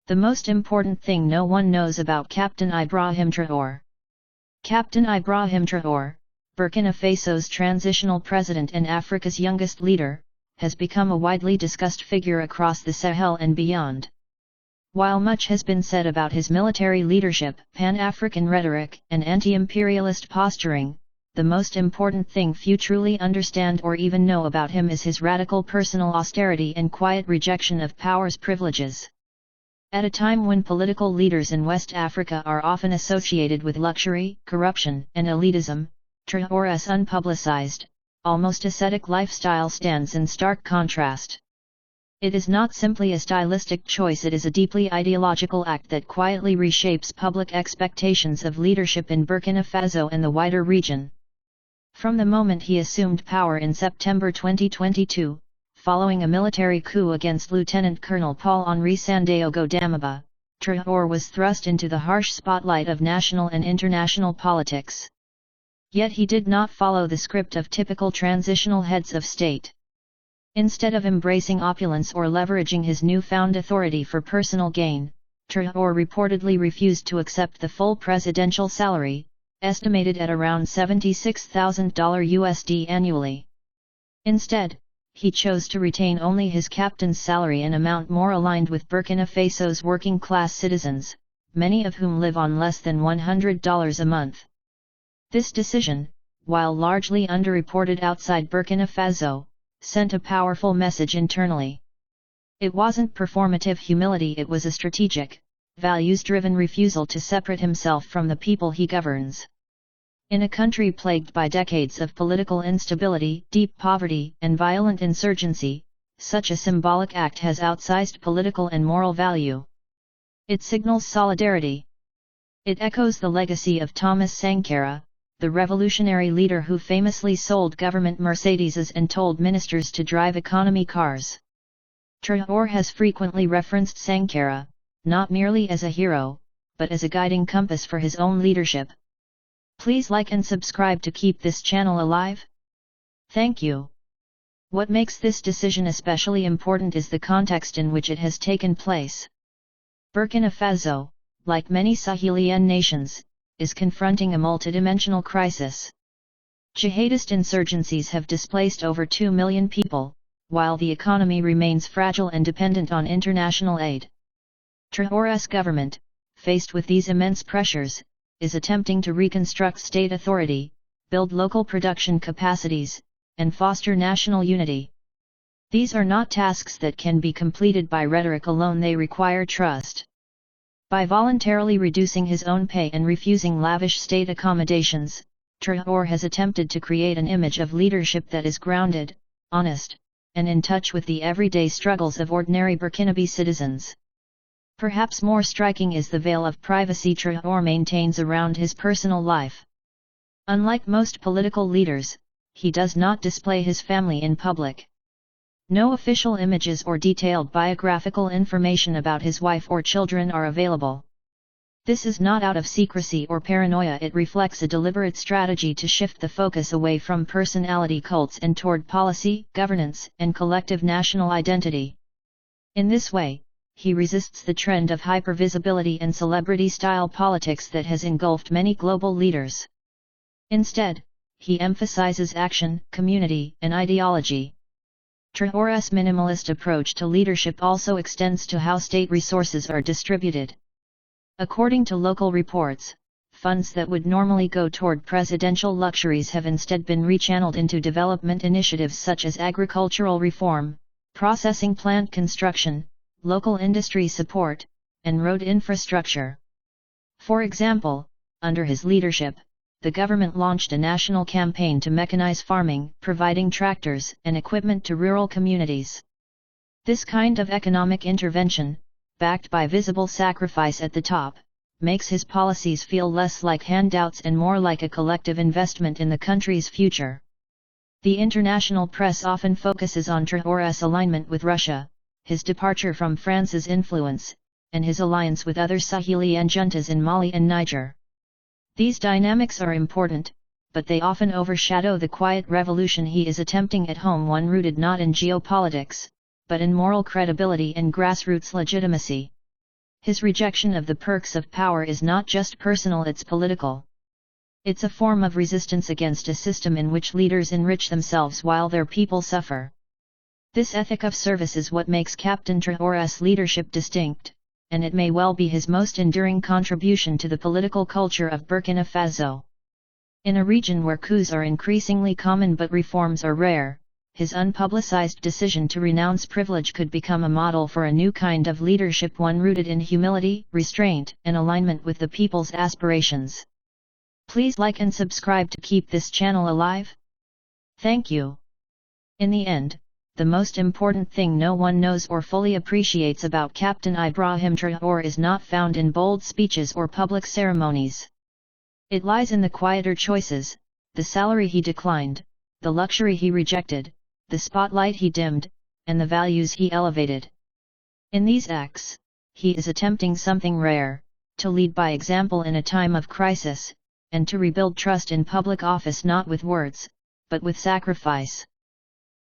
The most important thing no one knows about Captain Ibrahim Traoré. Captain Ibrahim Traoré, Burkina Faso's transitional president and Africa's youngest leader, has become a widely discussed figure across the Sahel and beyond. While much has been said about his military leadership, Pan-African rhetoric, and anti-imperialist posturing, the most important thing few truly understand or even know about him is his radical personal austerity and quiet rejection of power's privileges. At a time when political leaders in West Africa are often associated with luxury, corruption, and elitism, Traoré's unpublicized, almost ascetic lifestyle stands in stark contrast. It is not simply a stylistic choice, it is a deeply ideological act that quietly reshapes public expectations of leadership in Burkina Faso and the wider region. From the moment he assumed power in September 2022, following a military coup against Lieutenant Colonel Paul-Henri Sandaogo Damiba, Traoré was thrust into the harsh spotlight of national and international politics. Yet he did not follow the script of typical transitional heads of state. Instead of embracing opulence or leveraging his newfound authority for personal gain, Traoré reportedly refused to accept the full presidential salary, estimated at around $76,000 USD annually. Instead, he chose to retain only his captain's salary, an amount more aligned with Burkina Faso's working-class citizens, many of whom live on less than $100 a month. This decision, while largely underreported outside Burkina Faso, sent a powerful message internally. It wasn't performative humility, it was a strategic, values-driven refusal to separate himself from the people he governs. In a country plagued by decades of political instability, deep poverty, and violent insurgency, such a symbolic act has outsized political and moral value. It signals solidarity. It echoes the legacy of Thomas Sankara, the revolutionary leader who famously sold government Mercedeses and told ministers to drive economy cars. Traoré has frequently referenced Sankara, not merely as a hero, but as a guiding compass for his own leadership. Please like and subscribe to keep this channel alive. Thank you. What makes this decision especially important is the context in which it has taken place. Burkina Faso, like many Sahelian nations, is confronting a multidimensional crisis. Jihadist insurgencies have displaced over 2 million people, while the economy remains fragile and dependent on international aid. Traoré's government, faced with these immense pressures, is attempting to reconstruct state authority, build local production capacities, and foster national unity. These are not tasks that can be completed by rhetoric alone, they require trust. By voluntarily reducing his own pay and refusing lavish state accommodations, Traoré has attempted to create an image of leadership that is grounded, honest, and in touch with the everyday struggles of ordinary Burkinabe citizens. Perhaps more striking is the veil of privacy Traoré maintains around his personal life. Unlike most political leaders, he does not display his family in public. No official images or detailed biographical information about his wife or children are available. This is not out of secrecy or paranoia, it reflects a deliberate strategy to shift the focus away from personality cults and toward policy, governance, and collective national identity. In this way, he resists the trend of hypervisibility and celebrity-style politics that has engulfed many global leaders. Instead, he emphasizes action, community, and ideology. Traoré's minimalist approach to leadership also extends to how state resources are distributed. According to local reports, funds that would normally go toward presidential luxuries have instead been rechanneled into development initiatives such as agricultural reform, processing plant construction, local industry support, and road infrastructure. For example, under his leadership, the government launched a national campaign to mechanize farming, providing tractors and equipment to rural communities. This kind of economic intervention, backed by visible sacrifice at the top, makes his policies feel less like handouts and more like a collective investment in the country's future. The international press often focuses on Traoré's alignment with Russia, his departure from France's influence, and his alliance with other Sahelian juntas in Mali and Niger. These dynamics are important, but they often overshadow the quiet revolution he is attempting at home, one rooted not in geopolitics, but in moral credibility and grassroots legitimacy. His rejection of the perks of power is not just personal, it's political. It's a form of resistance against a system in which leaders enrich themselves while their people suffer. This ethic of service is what makes Captain Traoré's leadership distinct, and it may well be his most enduring contribution to the political culture of Burkina Faso. In a region where coups are increasingly common but reforms are rare, his unpublicized decision to renounce privilege could become a model for a new kind of leadership, one rooted in humility, restraint, and alignment with the people's aspirations. Please like and subscribe to keep this channel alive. Thank you. In the end, the most important thing no one knows or fully appreciates about Captain Ibrahim Traoré is not found in bold speeches or public ceremonies. It lies in the quieter choices, the salary he declined, the luxury he rejected, the spotlight he dimmed, and the values he elevated. In these acts, he is attempting something rare, to lead by example in a time of crisis, and to rebuild trust in public office not with words, but with sacrifice.